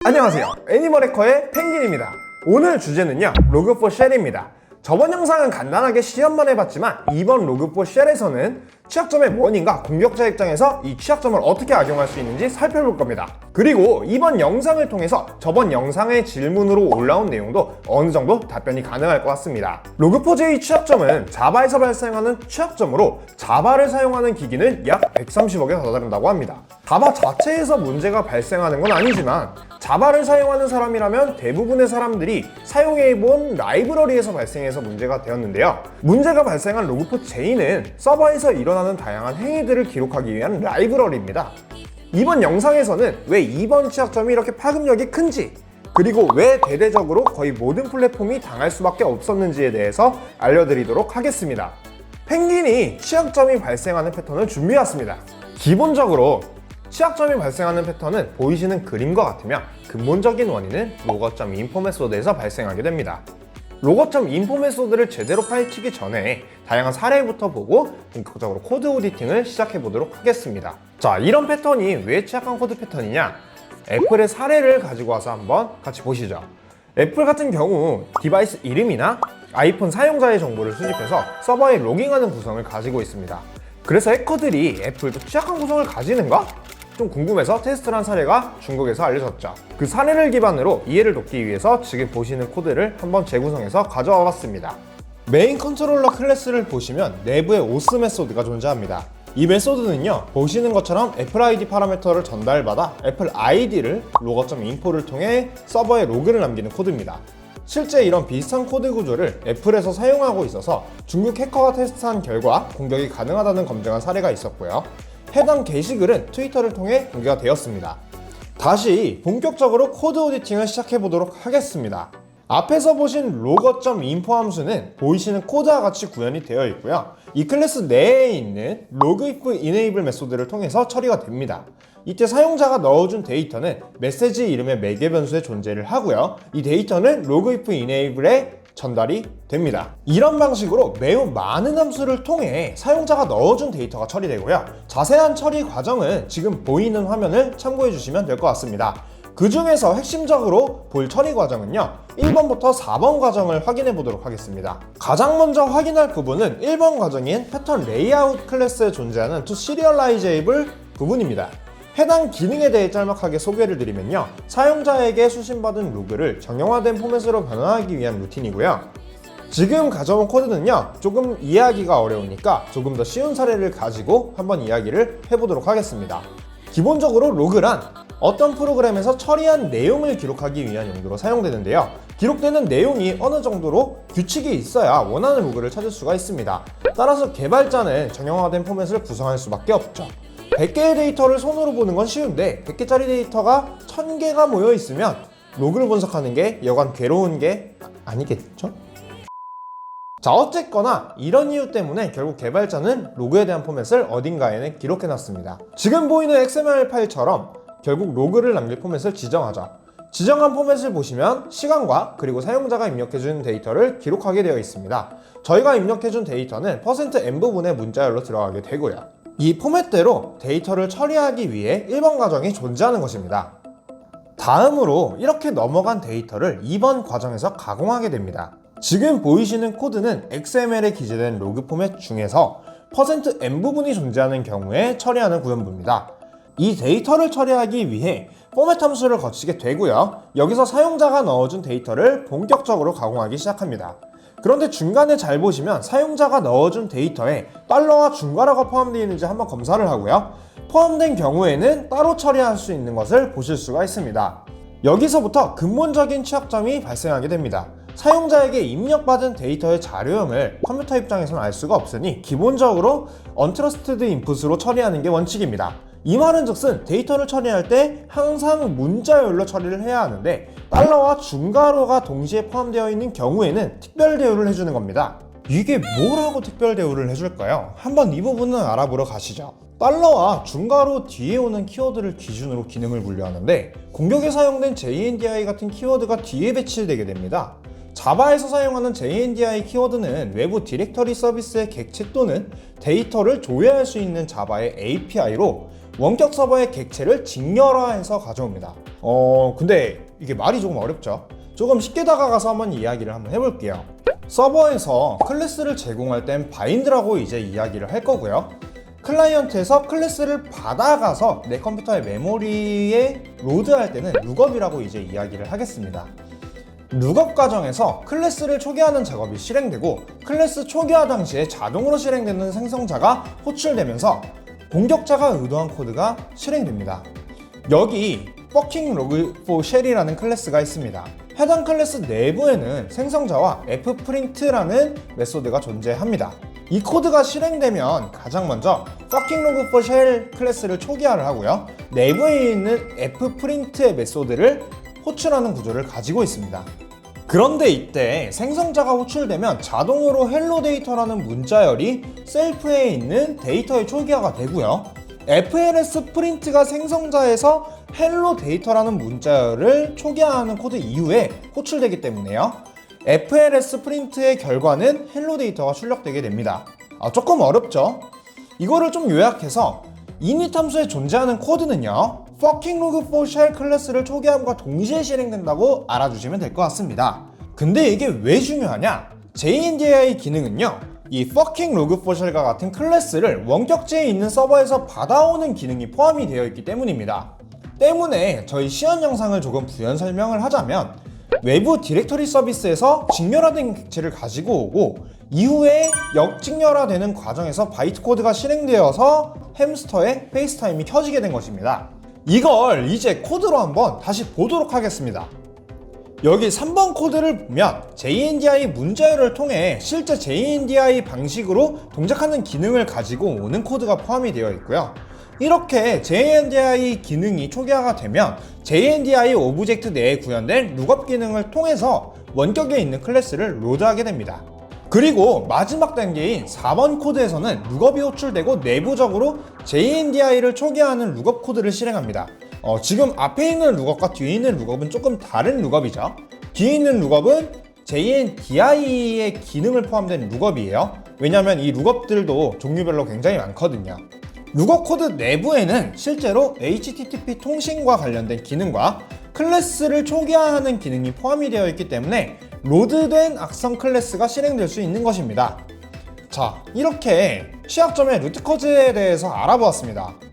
안녕하세요, 애니멀 해커의 펭귄입니다. 오늘 주제는요, 로그4쉘입니다. 저번 영상은 간단하게 시연만 해봤지만 이번 로그4쉘에서는 취약점의 원인과 공격자 입장에서 이 취약점을 어떻게 악용할 수 있는지 살펴볼 겁니다. 그리고 이번 영상을 통해서 저번 영상의 질문으로 올라온 내용도 어느 정도 답변이 가능할 것 같습니다. 로그4j 취약점은 자바에서 발생하는 취약점으로 자바를 사용하는 기기는 약 130억에 달한다고 합니다. 자바 자체에서 문제가 발생하는 건 아니지만 자바를 사용하는 사람이라면 대부분의 사람들이 사용해본 라이브러리에서 발생해서 문제가 되었는데요. 문제가 발생한 로그4j는 서버에서 일어나는 다양한 행위들을 기록하기 위한 라이브러리입니다. 이번 영상에서는 왜 이번 취약점이 이렇게 파급력이 큰지, 그리고 왜 대대적으로 거의 모든 플랫폼이 당할 수밖에 없었는지에 대해서 알려드리도록 하겠습니다. 펭귄이 취약점이 발생하는 패턴을 준비해왔습니다. 기본적으로 취약점이 발생하는 패턴은 보이시는 그림과 같으며 근본적인 원인은 로거.info 메소드에서 발생하게 됩니다. 로거.info 메소드를 제대로 파헤치기 전에 다양한 사례부터 보고 본격적으로 코드 오디팅을 시작해 보도록 하겠습니다. 자, 이런 패턴이 왜 취약한 코드 패턴이냐? 애플의 사례를 가지고 와서 한번 같이 보시죠. 애플 같은 경우 디바이스 이름이나 아이폰 사용자의 정보를 수집해서 서버에 로깅하는 구성을 가지고 있습니다. 그래서 해커들이 애플도 취약한 구성을 가지는가? 좀 궁금해서 테스트를 한 사례가 중국에서 알려졌죠. 그 사례를 기반으로 이해를 돕기 위해서 지금 보시는 코드를 한번 재구성해서 가져와 봤습니다. 메인 컨트롤러 클래스를 보시면 내부에 오스 메소드가 존재합니다. 이 메소드는요, 보시는 것처럼 애플 ID 파라미터를 전달받아 애플 ID를 로거.info를 통해 서버에 로그를 남기는 코드입니다. 실제 이런 비슷한 코드 구조를 애플에서 사용하고 있어서 중국 해커가 테스트한 결과 공격이 가능하다는 검증한 사례가 있었고요. 해당 게시글은 트위터를 통해 공개가 되었습니다. 다시 본격적으로 코드 오디팅을 시작해 보도록 하겠습니다. 앞에서 보신 로거.info 함수는 보이시는 코드와 같이 구현이 되어 있고요. 이 클래스 내에 있는 logif enable 메소드를 통해서 처리가 됩니다. 이때 사용자가 넣어준 데이터는 메시지 이름의 매개 변수의 존재를 하고요. 이 데이터는 logif enable에 전달이 됩니다. 이런 방식으로 매우 많은 함수를 통해 사용자가 넣어준 데이터가 처리되고요. 자세한 처리 과정은 지금 보이는 화면을 참고해 주시면 될 것 같습니다. 그 중에서 핵심적으로 볼 처리 과정은요, 1번부터 4번 과정을 확인해 보도록 하겠습니다. 가장 먼저 확인할 부분은 1번 과정인 패턴 레이아웃 클래스에 존재하는 toSerializable 부분입니다. 해당 기능에 대해 짤막하게 소개를 드리면요, 사용자에게 수신받은 로그를 정형화된 포맷으로 변환하기 위한 루틴이고요. 지금 가져온 코드는요, 조금 이해하기가 어려우니까 조금 더 쉬운 사례를 가지고 한번 이야기를 해보도록 하겠습니다. 기본적으로 로그란 어떤 프로그램에서 처리한 내용을 기록하기 위한 용도로 사용되는데요. 기록되는 내용이 어느 정도로 규칙이 있어야 원하는 로그를 찾을 수가 있습니다. 따라서 개발자는 정형화된 포맷을 구성할 수밖에 없죠. 100개의 데이터를 손으로 보는 건 쉬운데 100개짜리 데이터가 1000개가 모여 있으면 로그를 분석하는 게 여간 괴로운 게 아니겠죠? 자, 어쨌거나 이런 이유 때문에 결국 개발자는 로그에 대한 포맷을 어딘가에는 기록해놨습니다. 지금 보이는 XML 파일처럼 결국 로그를 남길 포맷을 지정하죠. 지정한 포맷을 보시면 시간과 그리고 사용자가 입력해준 데이터를 기록하게 되어 있습니다. 저희가 입력해준 데이터는 %n 부분의 문자열로 들어가게 되고요. 이 포맷대로 데이터를 처리하기 위해 1번 과정이 존재하는 것입니다. 다음으로 이렇게 넘어간 데이터를 2번 과정에서 가공하게 됩니다. 지금 보이시는 코드는 XML에 기재된 로그 포맷 중에서 %n 부분이 존재하는 경우에 처리하는 구현부입니다. 이 데이터를 처리하기 위해 포맷 함수를 거치게 되고요. 여기서 사용자가 넣어준 데이터를 본격적으로 가공하기 시작합니다. 그런데 중간에 잘 보시면 사용자가 넣어준 데이터에 달러와 중괄호가 포함되어 있는지 한번 검사를 하고요. 포함된 경우에는 따로 처리할 수 있는 것을 보실 수가 있습니다. 여기서부터 근본적인 취약점이 발생하게 됩니다. 사용자에게 입력받은 데이터의 자료형을 컴퓨터 입장에서는 알 수가 없으니 기본적으로 untrusted input으로 처리하는 게 원칙입니다. 이 말은 즉슨 데이터를 처리할 때 항상 문자열로 처리를 해야 하는데 달러와 중괄호가 동시에 포함되어 있는 경우에는 특별 대우를 해주는 겁니다. 이게 뭐라고 특별 대우를 해줄까요? 한번 이 부분은 알아보러 가시죠. 달러와 중괄호 뒤에 오는 키워드를 기준으로 기능을 분류하는데 공격에 사용된 JNDI 같은 키워드가 뒤에 배치되게 됩니다. 자바에서 사용하는 JNDI 키워드는 외부 디렉터리 서비스의 객체 또는 데이터를 조회할 수 있는 자바의 API로 원격 서버의 객체를 직렬화해서 가져옵니다. 근데 이게 말이 조금 어렵죠? 조금 쉽게 다가가서 한번 이야기를 한번 해볼게요. 서버에서 클래스를 제공할 땐 바인드라고 이제 이야기를 할 거고요. 클라이언트에서 클래스를 받아가서 내 컴퓨터의 메모리에 로드할 때는 룩업이라고 이제 이야기를 하겠습니다. 룩업 과정에서 클래스를 초기화하는 작업이 실행되고 클래스 초기화 당시에 자동으로 실행되는 생성자가 호출되면서 공격자가 의도한 코드가 실행됩니다. 여기 fucking log4shell이라는 클래스가 있습니다. 해당 클래스 내부에는 생성자와 fprint라는 메소드가 존재합니다. 이 코드가 실행되면 가장 먼저 fucking log4shell 클래스를 초기화를 하고요. 내부에 있는 fprint의 메소드를 호출하는 구조를 가지고 있습니다. 그런데 이때 생성자가 호출되면 자동으로 헬로 데이터라는 문자열이 셀프에 있는 데이터의 초기화가 되고요. FLS 프린트가 생성자에서 헬로 데이터라는 문자열을 초기화하는 코드 이후에 호출되기 때문에요. FLS 프린트의 결과는 헬로 데이터가 출력되게 됩니다. 조금 어렵죠? 이거를 좀 요약해서 init 함수에 존재하는 코드는요, fucking log4shell 클래스를 초기화함과 동시에 실행된다고 알아주시면 될 것 같습니다. 근데 이게 왜 중요하냐? JNDI 기능은요, 이 fucking log4shell과 같은 클래스를 원격제에 있는 서버에서 받아오는 기능이 포함이 되어 있기 때문입니다. 때문에 저희 시연 영상을 조금 부연 설명을 하자면 외부 디렉터리 서비스에서 직렬화된 객체를 가지고 오고 이후에 역직렬화되는 과정에서 바이트 코드가 실행되어서 햄스터의 페이스타임이 켜지게 된 것입니다. 이걸 이제 코드로 한번 다시 보도록 하겠습니다. 여기 3번 코드를 보면 JNDI 문자열을 통해 실제 JNDI 방식으로 동작하는 기능을 가지고 오는 코드가 포함이 되어 있고요. 이렇게 JNDI 기능이 초기화가 되면 JNDI 오브젝트 내에 구현된 룩업 기능을 통해서 원격에 있는 클래스를 로드하게 됩니다. 그리고 마지막 단계인 4번 코드에서는 룩업이 호출되고 내부적으로 JNDI를 초기화하는 룩업 코드를 실행합니다. 지금 앞에 있는 룩업과 뒤에 있는 룩업은 조금 다른 룩업이죠. 뒤에 있는 룩업은 JNDI의 기능을 포함된 룩업이에요. 왜냐하면 이 룩업들도 종류별로 굉장히 많거든요. 룩업 코드 내부에는 실제로 HTTP 통신과 관련된 기능과 클래스를 초기화하는 기능이 포함이 되어 있기 때문에 로드된 악성 클래스가 실행될 수 있는 것입니다. 자, 이렇게 취약점의 루트 코즈에 대해서 알아보았습니다.